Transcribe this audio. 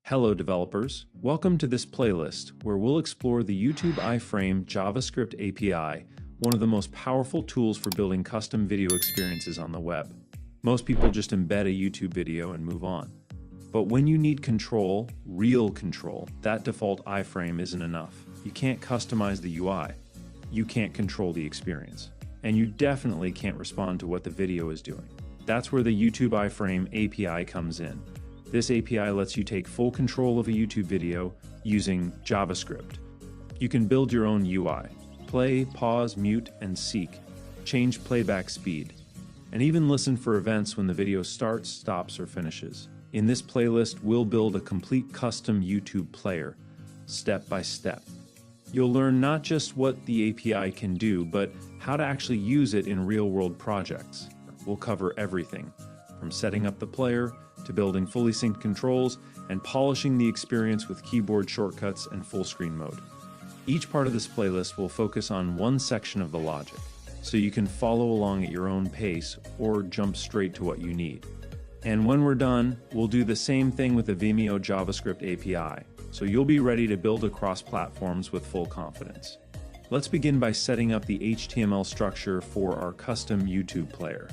Hello developers, welcome to this playlist where we'll explore the YouTube IFrame JavaScript API, one of the most powerful tools for building custom video experiences on the web. Most people just embed a YouTube video and move on. But when you need control, real control, that default iframe isn't enough. You can't customize the UI. You can't control the experience. And you definitely can't respond to what the video is doing. That's where the YouTube IFrame API comes in. This API lets you take full control of a YouTube video using JavaScript. You can build your own UI, play, pause, mute, and seek, change playback speed, and even listen for events when the video starts, stops, or finishes. In this playlist, we'll build a complete custom YouTube player, step by step. You'll learn not just what the API can do, but how to actually use it in real-world projects. We'll cover everything, from setting up the player, to building fully synced controls, and polishing the experience with keyboard shortcuts and full screen mode. Each part of this playlist will focus on one section of the logic, so you can follow along at your own pace or jump straight to what you need. And when we're done, we'll do the same thing with the Vimeo JavaScript API, so you'll be ready to build across platforms with full confidence. Let's begin by setting up the HTML structure for our custom YouTube player.